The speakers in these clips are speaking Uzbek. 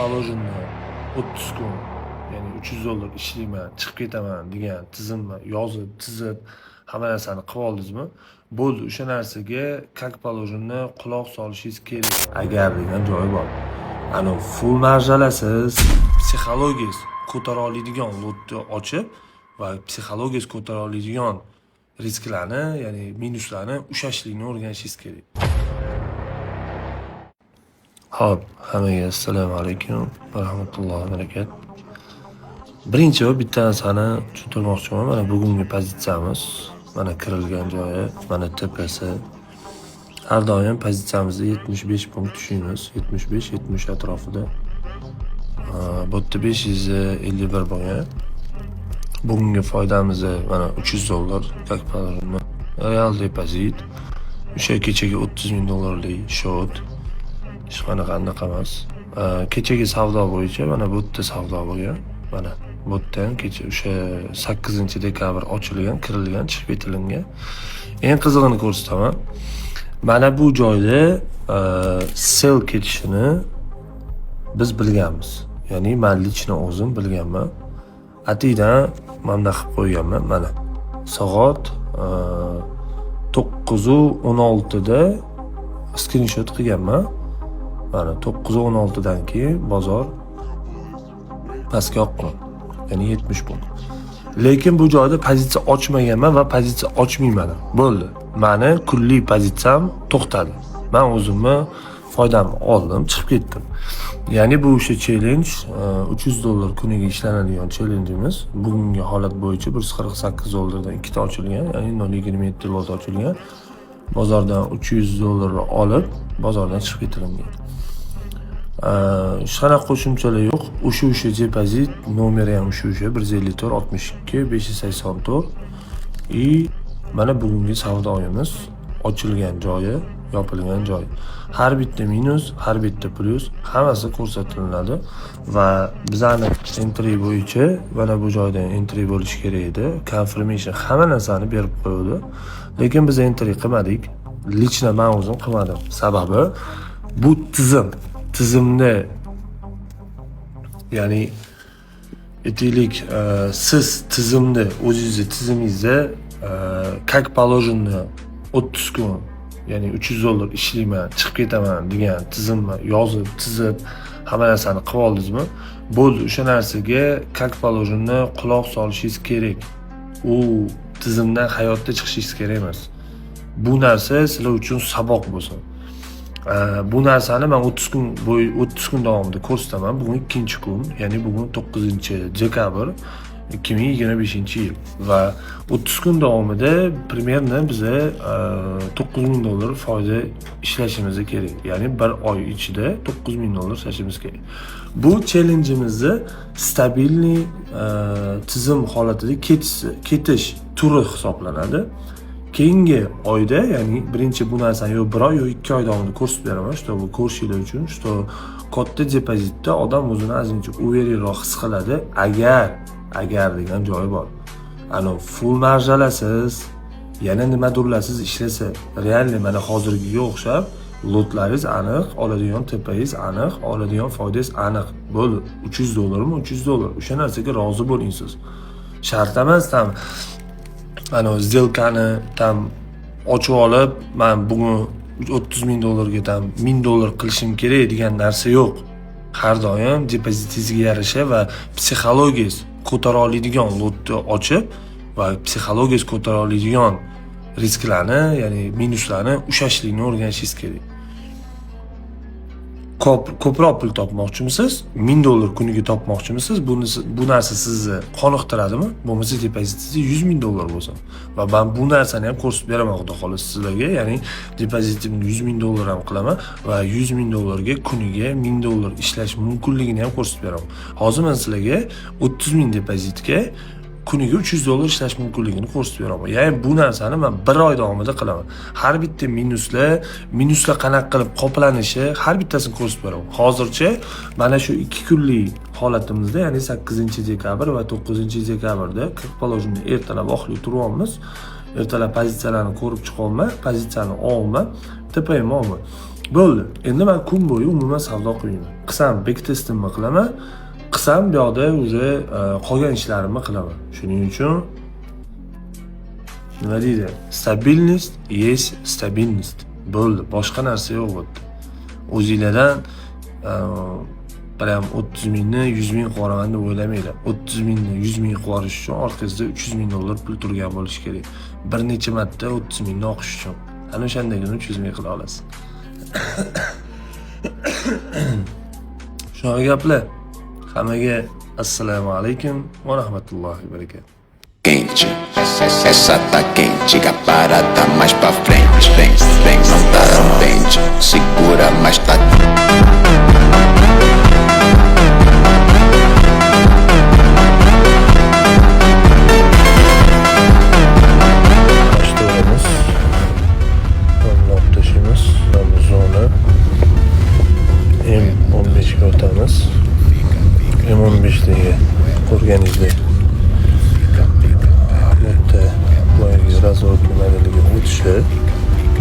положенный 30 kun, ya'ni 300 dollar ishlayman, chiqib ketaman degan tizimni yozib, chizib, hamma narsani qilib oldingizmi? Bo'ldi, o'sha narsaga как положено quloq solishingiz kerak. Agar degan joyi bor. Ana full marjalasiz, psixologiyangiz ko'tara oladigan lotni ochib va psixologiyangiz ko'tara oladigan risklarni, ya'ni minuslarni ushashlikni o'rganishingiz kerak. Hop, hammaga assalomu alaykum va rahmatullohi va barakatuh. Birinchi bitta narsani tushuntirmoqchiman. Mana bugungi pozitsiyamiz, mana kirilgan joyi, mana tepasi. Har doim pozitsiyamizda 75 punkt tushuymiz. 75-70 atrofida. Bu yerda 551 bo'lgan. Bugungi foydamiz mana 300 dollar, как положено. Real depozit. O'sha kechagi 30 ming dollarlik shot. Hech qanaqa emas. Kechagi savdo bo'yicha mana bu yerda savdo bo'lgan. Mana bu yerdan kecha o'sha 8-dekabr ochilgan, kirilgan, chiqib ketilgan. Eng qizig'ini ko'rsataman. Mana bu joyda sell ketishini biz bilganmiz. Ya'ni men lichni o'zim bilganman. Atidan mana qilib qo'yganman. Mana soat 9:16 da screenshot qilganman. Mana 9:16 dan keyin bozor pastga oqqan. Ya'ni 70 punkt. Lekin bu joyda pozitsiya ochmaganman va pozitsiya ochmayman. Bo'ldi. Meni kunlik pozitsiyam to'xtadi. Men o'zimni foydamni oldim, chiqib ketdim. Ya'ni bu o'sha challenge 300 dollar kuniga ishlanadigan challengeimiz. Bugungi holat bo'yicha 148 dollardan ikkita ochilgan, ya'ni 0.27 lot ochilgan. Bozordan 300 dollar olib, bozordan chiqib ketilgan. Hech qanaqa qo'shimchalar yo'q. O'sha depozit nomeri ham o'sha 154 62 584. Mana bugungi savdoyimiz ochilgan joyi, yopilgan joyi. Har bitta minus, har bitta plus hammasi ko'rsatiladi va bizani entry bo'yicha mana bu joydan entry bo'lishi kerak edi. Confirmation hamma narsani berib qo'ydi. Lekin biz entry qilmadik. Lichna men o'zim qilmadim. Sababi bu tizimda ya'ni aytaylik siz tizimda o'zingizni tizimingizda как положено 30 kun, ya'ni 300 dollar ishlayman, chiqib ketaman degan tizimni yozib, chizib, hamma narsani qilib oldingizmi? Bo'ldi, o'sha narsaga как положено quloq solishingiz kerak. U tizimdan hayotda chiqishingiz kerak emas. Bu narsa sizlar uchun saboq bo'lsin. Bu narsani men 30 kun davomida ko'rsataman. Bugun 2-kun, ya'ni bugun 9-dekabr 2025-yil va 30 kun davomida примерно biza 9000 dollar foyda ishlashimiz kerak. Ya'ni bir oy ichida 9000 dollar ishlashimiz kerak. Bu challenge'imizni stabilniy tizim holatida ketish turi hisoblanadi. Keyingi oyda, ya'ni birinchi bu narsani yo 1 oy yo 2 oy davomida ko'rsatib beraman, что bu ko'rishinglar uchun, что katta depozitda odam o'zini azimcha uverliroq his qiladi, agar degan joyi bor. Ana full marjalasiz, yana nimadirlarsiz ishlasa, realni mana hozirgiga o'xshab lotlaringiz aniq, oladigan tepangiz aniq, oladigan foydangiz aniq. Bo'ldi, 300 dollarmi? 300 dollar. O'sha narsaga rozi bo'ling siz. Shart emas tam ana сделкani tam ochib olib, men bugun 30 ming dollarga tam 1000 dollar qilishim kerak degan narsa yo'q. Har doim depozitingizga yarasha va psixologiyangiz ko'tara oladigan lotni ochib va psixologiyangiz ko'tara oladigan risklarni, ya'ni minuslarni ushashlikni o'rganishingiz kerak. Ko'proq pul topmoqchimisiz? 1000 dollar kuniga topmoqchimisiz? Bu narsa sizni qoniqtiradimi? Bo'lmasa depozitingiz 100 ming dollar bo'lsin. Va men bu narsani ham ko'rsatib beraman xudo xolasa sizlarga. Ya'ni depozitimni 100 ming dollar ham qilaman va 100 ming dollarga kuniga 1000 dollar ishlash mumkinligini ham ko'rsatib beraman. Hozir men sizlarga 30 ming depozitga kuniga 300 dollar ishlash mumkinligini ko'rsatib beraman. Ya'ni bu narsani men 1 oy davomida qilaman. Har bitta minuslar qanaqa qilib qoplanishi har bittasini ko'rsatib beraman. Hozircha mana shu 2 kunlik holatimizda, ya'ni 8-dekabr va 9-dekabrda как положено ertalab oqlik turyapmiz. Ertalab pozitsiyalarni ko'rib chiqolma, pozitsiyani olma, tepayim olma. Bo'ldi. Endi men kun bo'yi umuman savdo qilmayman. Qilsam backtestimni qilaman, qilsam bu yoqda уже qolgan ishlarimni qilaman. Shuning uchun nima deydi? Stabilность есть stabilность. Bo'ldi. Boshqa narsa yo'q bu yerda. O'zingizlardan prям 30 mingni 100 ming qo'raman deb o'ylamanglar. 30 mingni 100 ming qorish uchun orqangizda 300 ming dollar pul turgan bo'lishi kerak. Bir necha marta 30 mingni o'qish uchun. Ana o'shandagina 300 ming qila olasiz. Shunaqa gaplar. Hammaga assalomu alaykum va rahmatullohi va barakatuh. Quente, essa tá quente, a parada mais pra frente, vem, vem, não tá tendente, segura, mas tá. Başlıyoruz. Anlatışımız, zona M15'e o'tamiz. M15'dagi ko'rganingizda bitta boyagi razvod nimaligi o'tishi,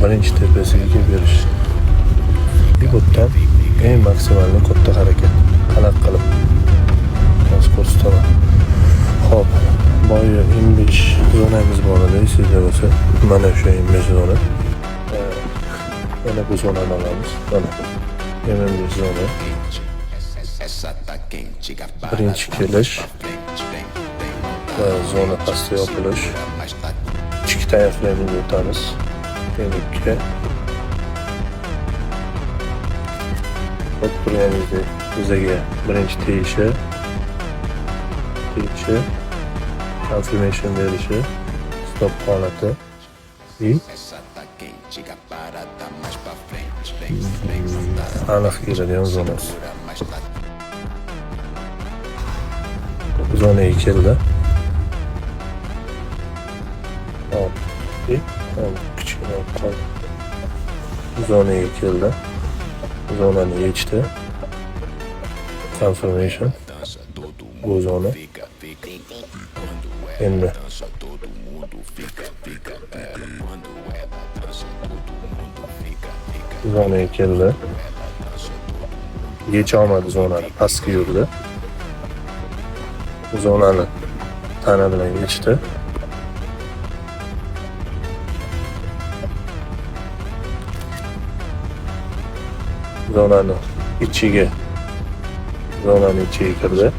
birinchi tepasiga kelib berish. Bu yerdan eng maksimalni katta harakat qanaq qilib ko'rsataman. Xo'p, boya M5 zonamiz bor edi, esingizda bo'lsa, mana shu M5 zona. Mana bu zonani olamiz. Mana M5 zona. Birinchi kelish va zona pastga yopilish. Ichki time frame o'tamiz. Demakki turganingizda bizga birinchi tegishi, confirmation berishi, stop holati и aniq keladigan zonasi. Zonaga keldi. Hop, kichkina qoldi. Zonaga keldi. Zonani yechdi. Confirmation. Bu zona. Endi zonaga keldi. Yecha olmadi zonani, pastga yurdi. Zonani tana bilan yechdi. Zonani ichiga kirdi.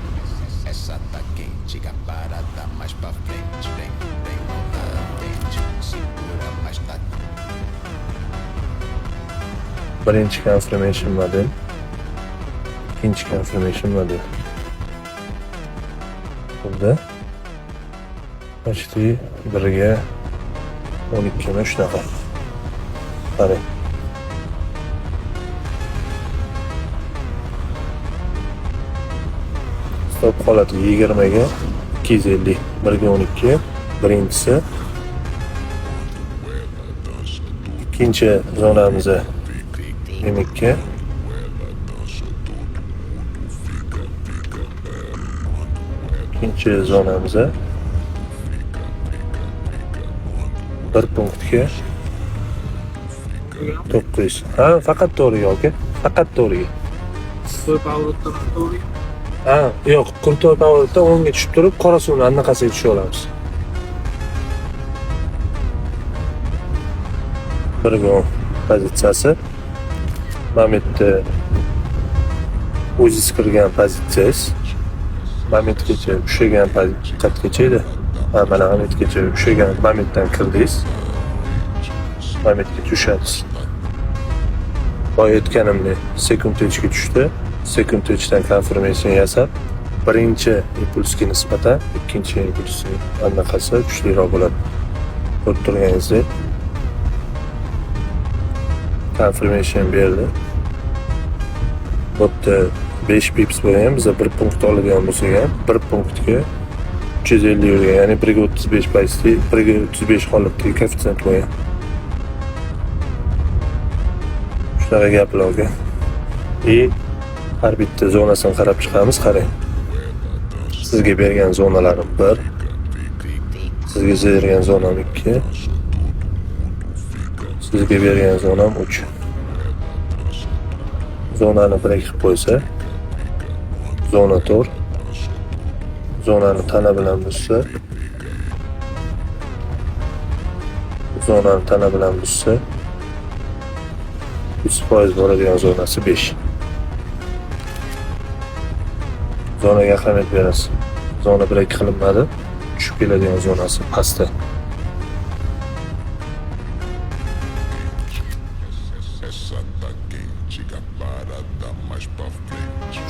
Birinchi confirmation model, ikkinchi confirmation model. Burada почти 1ga 12 mi shunaqa. Qarang. Stop holati 20ga 250, 1ga 12, birinchisi. Ikkinchi zonamizda M2. İkinci zonamıza bir punktga 900. Ha, faqat to'g'riga yoki? Faqat to'g'riga. To'y pavrotdan to'g'riga? Ha, yo'q, Kurtoy pavrotdan 10ga tushib turib, qora suvni anaqasiga tushib olamiz. 1ga 10 pozitsiyasi. Mana bu yerda o'zingiz kirgan pozitsiyangiz. Momentgacha ushlagan qatgacha edi. Mana momentgacha ushlagan momentdan kirdingiz. Momentga tushasiz. Boya aytganimdek, sekund ichga tushdi. Sekund ichdan confirmation yasab, birinchi impulsga nisbatan ikkinchi impulsning anaqasi kuchliroq bo'ladi. Ko'rib turganingizdek, confirmation berdi. Bu yerda 5 pips bo'lgan, biza 1 punkt oladigan bo'lsak ham 1 punktga 350 yurgan, ya'ni 1ga 35 paysli, 1ga 35 holatdagi koeffitsient bo'lgan. Shunaqa gaplar aka. Har bitta zonasini qarab chiqamiz, qarang. Sizga bergan zonalarim 1, sizga bergan zonam 2, sizga bergan zonam 3. zonani break qilib qo'ysa, zona 4, zonani tana bilan buzsa, zonani tana bilan buzsa, 100% boradigan zonasi 5. Zonaga ahamiyat berasiz. Zona break qilinmadi, tushib keladigan zonasi pastda.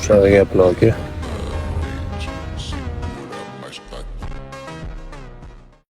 Shunaqa gaplar aka.